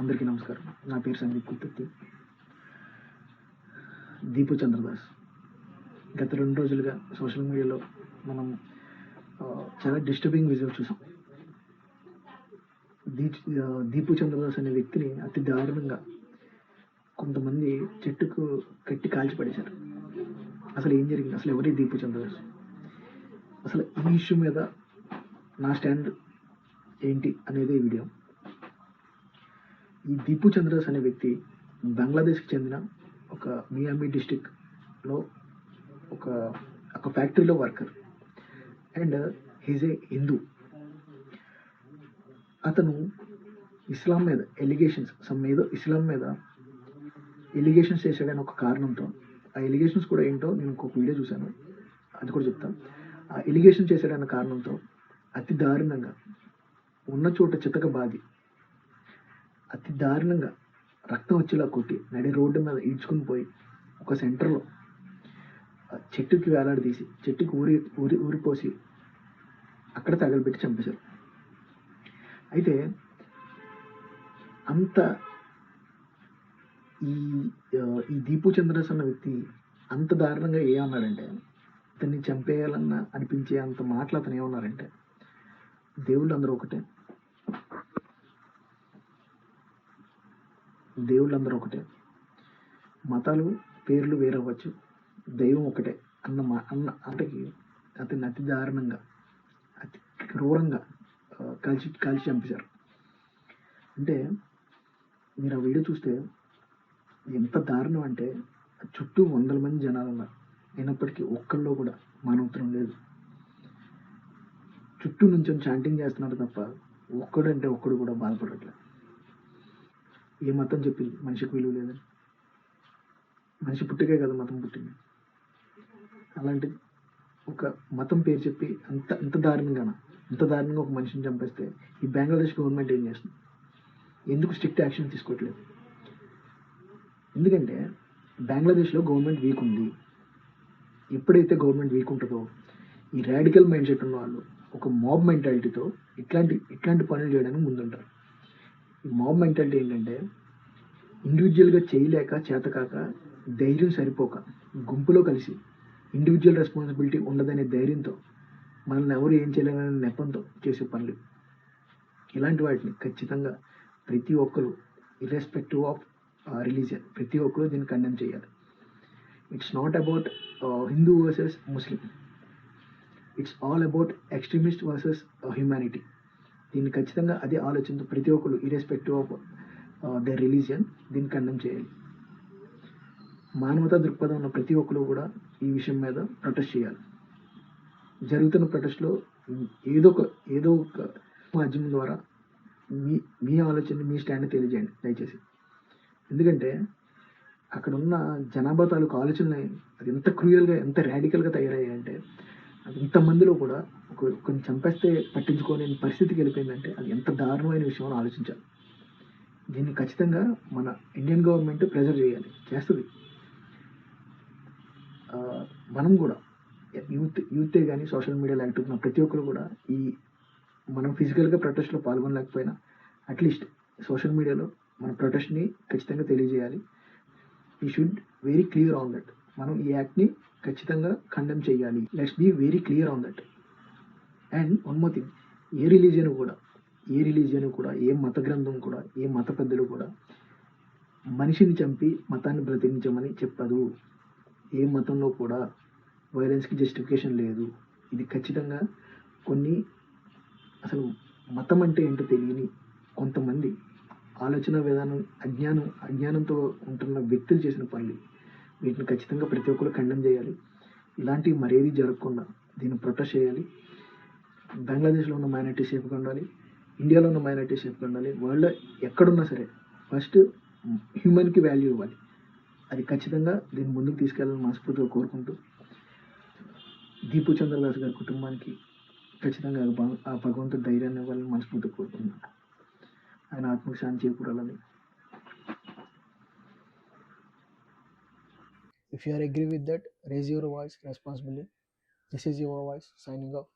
అందరికీ నమస్కారం. నా పేరు సందీప్ కుర్తుత్తి. దీపు చంద్రదాస్. గత 2 రోజులుగా సోషల్ మీడియాలో మనం చాలా డిస్టర్బింగ్ విజువల్ చూసాం. దీపు చంద్రదాస్ అనే వ్యక్తిని అతి దారుణంగా కొంతమంది చెట్టుకు కట్టి కాల్చి పడేశారు. అసలు ఏం జరిగింది? అసలు ఎవరి దీపు చంద్రదాస్? అసలు ఈ ఇష్యూ మీద నా స్టాండ్ ఏంటి అనేది ఈ వీడియో. ఈ దీపు చంద్రదాస్ అనే వ్యక్తి బంగ్లాదేశ్కి చెందిన ఒక మియామి డిస్టిక్లో ఒక ఫ్యాక్టరీలో worker and he's a Hindu. అతను ఇస్లాం మీద ఇస్లాం మీద ఎలిగేషన్స్ చేశాడని ఒక కారణంతో, ఆ ఎలిగేషన్స్ కూడా ఏంటో నేను ఇంకొక వీడియో చూశాను, అది కూడా చెప్తాను. ఆ ఎలిగేషన్ చేశాడన్న కారణంతో అతి దారుణంగా ఉన్న చోట చితక బాది, అతి దారుణంగా రక్తం వచ్చేలా కొట్టి నడి రోడ్డు మీద ఈడ్చుకుని పోయి ఒక సెంటర్లో చెట్టుకి వేలాడదీసి చెట్టుకి ఊరిపోసి అక్కడ తగలబెట్టి చంపేశారు. అయితే అంత ఈ దీపు చంద్రదాస్ అన్న వ్యక్తి అంత దారుణంగా ఏమన్నాడంటే, అతన్ని చంపేయాలన్న అనిపించే అంత మాటలు అతను ఏమన్నారంటే, దేవుళ్ళందరూ ఒకటే, మతాలు పేర్లు వేరవ్వచ్చు, దైవం ఒకటే అన్న అంటకి అతన్ని అతి దారుణంగా అతి క్రూరంగా కాల్చి చంపేశారు. అంటే మీరు ఆ వీడియో చూస్తే ఎంత దారుణం అంటే, చుట్టూ 100 మంది జనాలు ఉన్నారు, అయినప్పటికీ ఒక్కళ్ళలో కూడా మానవత్వం లేదు. చుట్టూ నుంచి చాంటింగ్ చేస్తున్నారు తప్ప ఒక్కడు కూడా బాధపడట్లేదు. ఏ మతం చెప్పింది మనిషికి విలువ లేదని? మనిషి పుట్టికే కదా మతం పుట్టింది. అలాంటి ఒక మతం పేరు చెప్పి అంత దారుణంగా ఒక మనిషిని చంపేస్తే ఈ బంగ్లాదేశ్ గవర్నమెంట్ ఏం చేస్తుంది? ఎందుకు స్ట్రిక్ట్ యాక్షన్ తీసుకోవట్లేదు? ఎందుకంటే బంగ్లాదేశ్లో గవర్నమెంట్ వీక్ ఉంది. ఎప్పుడైతే గవర్నమెంట్ వీక్ ఉంటుందో ఈ రాడికల్ మైండ్ సెట్ ఉన్న వాళ్ళు ఒక మాబ్ మెంటాలిటీతో ఇట్లాంటి పనులు చేయడానికి ముందుంటారు. ఈ మాబ్ మెంటాలిటీ ఏంటంటే, ఇండివిజువల్గా చేయలేక చేతకాక ధైర్యం సరిపోక గుంపులో కలిసి ఇండివిజువల్ రెస్పాన్సిబిలిటీ ఉండదనే ధైర్యంతో మనల్ని ఎవరు ఏం చేయలేరనే నెపంతో చేసే పనులు. ఇలాంటి వాటిని ఖచ్చితంగా ప్రతి ఒక్కరు ఇర్రెస్పెక్టివ్ ఆఫ్ రిలీజియన్ ప్రతి ఒక్కరు దీన్ని కండెమ్ చేయాలి. It's not about Hindu versus Muslim, it's all about extremist versus humanity. దీన్ని ఖచ్చితంగా అదే ఆలోచనతో ప్రతి ఒక్కరు ఇర్రెస్పెక్టివ్ ఆఫ్ ద రిలీజియన్ దీన్ని కండెమ్ చేయాలి. మానవతా దృక్పథం ఉన్న ప్రతి ఒక్కరు కూడా ఈ విషయం మీద ప్రొటెస్ట్ చేయాలి. జరుగుతున్న ప్రొటెస్ట్లో ఏదో ఒక మాధ్యమం ద్వారా మీ ఆలోచన మీ స్టాండ్ తెలియజేయండి దయచేసి. ఎందుకంటే అక్కడ ఉన్న జనాభా తాలూకు ఆలోచనలు అది ఎంత క్రూయల్గా ఎంత రాడికల్గా తయారయ్యాయంటే, అది ఇంతమందిలో కూడా ఒకరిని చంపేస్తే పట్టించుకోలేని పరిస్థితికి వెళ్ళిపోయిందంటే అది ఎంత దారుణమైన విషయం అని ఆలోచించాలి. దీన్ని ఖచ్చితంగా మన ఇండియన్ గవర్నమెంట్ ప్రెజర్ చేస్తుంది. మనం కూడా యూతే కానీ సోషల్ మీడియాలో యాక్టివ్ ఉన్న ప్రతి ఒక్కరు కూడా మనం ఫిజికల్గా ప్రొటెస్ట్లో పాల్గొనలేకపోయినా అట్లీస్ట్ సోషల్ మీడియాలో మన ప్రొటెస్ట్ని ఖచ్చితంగా తెలియజేయాలి. We should very clear on that. మనం ఈ యాక్ట్ని ఖచ్చితంగా కండెమ్ చేయాలి. Let's be very clear on that. And one more thing, ఏ రిలీజియన్ కూడా ఏ మత గ్రంథం కూడా ఏ మత పెద్దలు కూడా మనిషిని చంపి మతాన్ని బ్రతికించమని చెప్పదు. ఏ మతంలో కూడా వైలెన్స్కి జస్టిఫికేషన్ లేదు. ఇది ఖచ్చితంగా అసలు మతం అంటే ఏంటో తెలియని కొంతమంది ఆలోచన విధానం అజ్ఞానంతో ఉంటున్న వ్యక్తులు చేసిన పనులు. వీటిని ఖచ్చితంగా ప్రతి ఒక్కరు కండెమ్ చేయాలి. ఇలాంటివి మరేది జరగకుండా దీన్ని ప్రొటెస్ట్ చేయాలి. బంగ్లాదేశ్లో ఉన్న మైనారిటీ సేఫ్గా ఉండాలి, ఇండియాలో ఉన్న మైనారిటీ సేఫ్గా ఉండాలి. వరల్డ్ ఎక్కడున్నా సరే ఫస్ట్ హ్యూమన్కి వాల్యూ ఇవ్వాలి. అది ఖచ్చితంగా దీన్ని ముందుకు తీసుకెళ్ళాలని మనస్ఫూర్తిగా కోరుకుంటూ, దీపు చంద్రదాస్ గారి కుటుంబానికి ఖచ్చితంగా ఆ భగవంతుడు ధైర్యాన్ని ఇవ్వాలని మనస్ఫూర్తిగా కోరుకుంటున్నాను. ఆయన ఆత్మకు శాంతి చేకూరాలని. If you are agree with that, raise your voice responsibly. This is your voice signing off.